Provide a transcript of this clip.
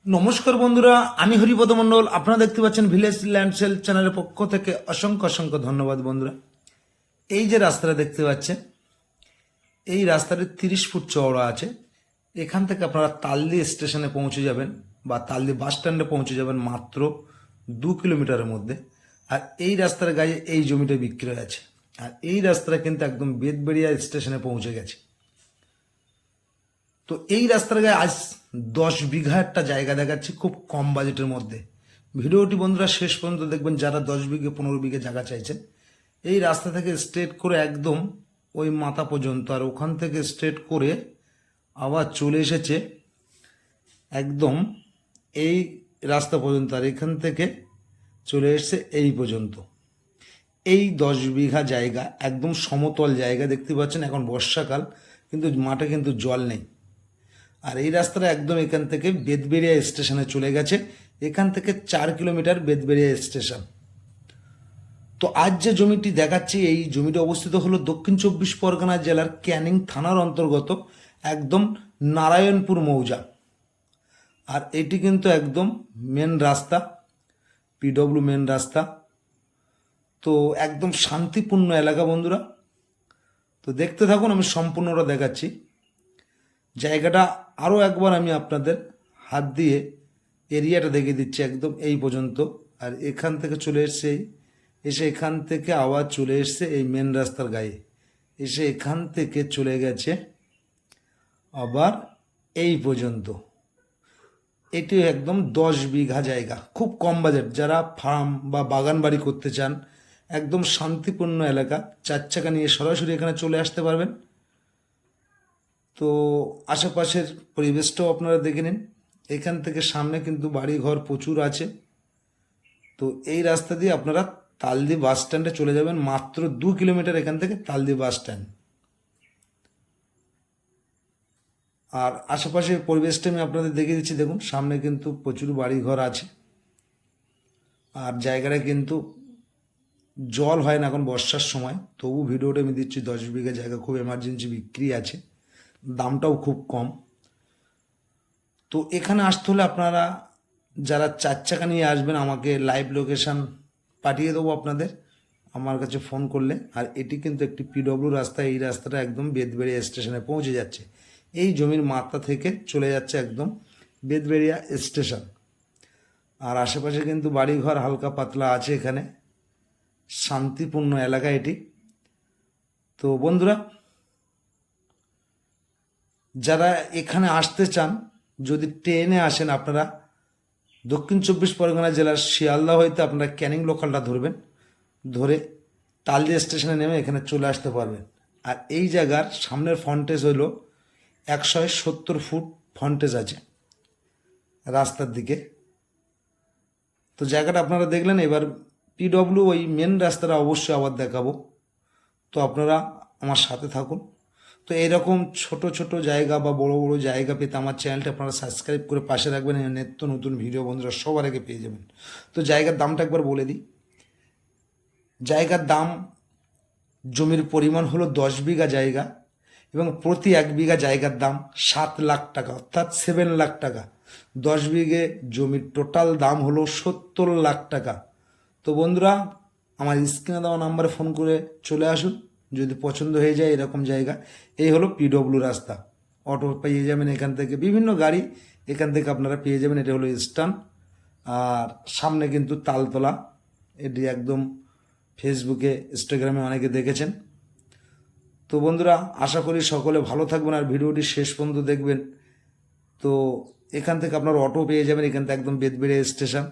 নমস্কার বন্ধুরা, আমি হরিপদ মণ্ডল। আপনারা দেখতে পাচ্ছেন ভিলেজ ল্যান্ডসেল চ্যানেলের পক্ষ থেকে অসংখ্য অসংখ্য ধন্যবাদ। বন্ধুরা, এই যে রাস্তাটা দেখতে পাচ্ছেন, এই রাস্তাটি 30 ফুট চওড়া আছে। এখান থেকে আপনারা তালদি স্টেশনে পৌঁছে যাবেন বা তালদি বাস স্ট্যান্ডে পৌঁছে যাবেন মাত্র 2 কিলোমিটারের মধ্যে। আর এই রাস্তার গায়ে এই জমিটা বিক্রি আছে। আর এই রাস্তাটা কিন্তু একদম বেদবেড়িয়া স্টেশনে পৌঁছে গেছে। তো এই রাস্তার গায়ে আজ 10 বিঘা একটা জায়গা দেখাচ্ছি খুব কম বাজেটের মধ্যে। ভিডিওটি বন্ধুরা শেষ পর্যন্ত দেখবেন, যারা 10 বিঘে 15 বিঘে জায়গা চাইছেন। এই রাস্তা থেকে স্ট্রেট করে একদম ওই মাথা পর্যন্ত, আর ওখান থেকে স্ট্রেট করে আবার চলে এসেছে একদম এই রাস্তা পর্যন্ত, আর এখান থেকে চলে এসেছে এই পর্যন্ত। এই 10 বিঘা জায়গা একদম সমতল জায়গা দেখতে পাচ্ছেন। এখন বর্ষাকাল, কিন্তু মাঠে কিন্তু জল নেই। আর এই রাস্তাটা একদম এখান থেকে বেদবেড়িয়া স্টেশনে চলে গেছে। এখান থেকে 4 কিলোমিটার বেদবেড়িয়া স্টেশন। তো আজ যে জমিটি দেখাচ্ছি, এই জমিটি অবস্থিত হলো দক্ষিণ 24 পরগনা জেলার ক্যানিং থানার অন্তর্গত একদম নারায়ণপুর মৌজা। আর এটি কিন্তু একদম মেন রাস্তা, পিডব্লিউ মেন রাস্তা। তো একদম শান্তিপূর্ণ এলাকা বন্ধুরা। তো দেখতে থাকুন, আমি সম্পূর্ণটা দেখাচ্ছি। জায়গাটা আরও একবার আমি আপনাদের হাত দিয়ে এরিয়াটা দেখিয়ে দিচ্ছি একদম এই পর্যন্ত। আর এখান থেকে চলে এসছে, এসে এখান থেকে আবার চলে এসছে এই মেন রাস্তার গায়ে, এসে এখান থেকে চলে গেছে আবার এই পর্যন্ত। এটি একদম 10 বিঘা জায়গা, খুব কম বাজেট। যারা ফার্ম বা বাগান বাড়ি করতে চান, একদম শান্তিপূর্ণ এলাকা, 4 চাকা নিয়ে সরাসরি এখানে চলে আসতে পারবেন। তো আশেপাশের পরিবেশটাও আপনারা দেখে নিন। এখান থেকে সামনে কিন্তু বাড়ি ঘর প্রচুর আছে। তো এই রাস্তা দিয়ে আপনারা তালদি বাস স্ট্যান্ডে চলে যাবেন, মাত্র 2 কিলোমিটার এখান থেকে তালদি বাস স্ট্যান্ড। আর আশেপাশের পরিবেশটা আমি আপনাদের দেখিয়ে দিচ্ছি। দেখুন, সামনে কিন্তু প্রচুর বাড়ি ঘর আছে। আর জায়গাটা কিন্তু জল হয় না এখন বর্ষার সময়, তবু ভিডিওটা আমি দিচ্ছি। 10 বিঘা জায়গা খুব এমার্জেন্সি বিক্রি আছে, দামটাও খুব কম। তো এখানে আসতে হলে আপনারা যারা 4 চাকা নিয়ে আসবেন, আমাকে লাইভ লোকেশান পাঠিয়ে দেবো আপনাদের আমার কাছে ফোন করলে। আর এটি কিন্তু একটি পিডব্লিউ রাস্তা। এই রাস্তাটা একদম বেদবেড়িয়া স্টেশনে পৌঁছে যাচ্ছে। এই জমির মাথা থেকে চলে যাচ্ছে একদম বেদবেড়িয়া স্টেশন। আর আশেপাশে কিন্তু বাড়িঘর হালকা পাতলা আছে। এখানে শান্তিপূর্ণ এলাকা এটি। তো বন্ধুরা, যারা এখানে আসতে চান, যদি ট্রেনে আসেন আপনারা, দক্ষিণ 24 পরগনা জেলার শিয়ালদা হইতে আপনারা ক্যানিং লোকালটা ধরবেন, ধরে তালদি স্টেশনে নেমে এখানে চলে আসতে পারবেন। আর এই জায়গার সামনের ফ্রন্টেজ হইল 170 ফুট ফ্রন্টেজ আছে রাস্তার দিকে। তো জায়গাটা আপনারা দেখলেন। এবার পিডব্লিউ ওই মেন রাস্তাটা অবশ্যই আবার দেখাবো। তো আপনারা আমার সাথে থাকুন। তো এইরকম ছোট ছোট জায়গা বা বড় বড় জায়গা পেতে আমার চ্যানেলটা আপনারা সাবস্ক্রাইব করে পাশে রাখবেন। নিত্য নতুন ভিডিও বন্ধুরা সবার আগে পেয়ে যাবেন। তো জায়গার দামটা একবার বলে দিই। জায়গার দাম, জমির পরিমাণ হলো 10 বিঘা জায়গা, এবং প্রতি 1 বিঘা জায়গার দাম 7 লাখ টাকা, অর্থাৎ 7 লাখ টাকা। 10 বিঘে জমির টোটাল দাম হলো 70 লাখ টাকা। তো বন্ধুরা, আমার স্ক্রিনে দেওয়া নাম্বারে ফোন করে চলে আসুন যদি পছন্দ হয়ে যায় এরকম জায়গা। এই হলো পিডব্লিউ রাস্তা, অটো পেয়ে যাবেন এখান থেকে, বিভিন্ন গাড়ি এখান থেকে আপনারা পেয়ে যাবেন। এটা হলো স্ট্যান্ড। আর সামনে কিন্তু তালতলা। এটি একদম ফেসবুকে ইনস্টাগ্রামে অনেকে দেখেছেন। তো বন্ধুরা, আশা করি সকলে ভালো থাকবেন আর ভিডিওটি শেষ পর্যন্ত দেখবেন। তো এখান থেকে আপনারা অটো পেয়ে যাবেন, এখান থেকে একদম বেদবেড়িয়া স্টেশন।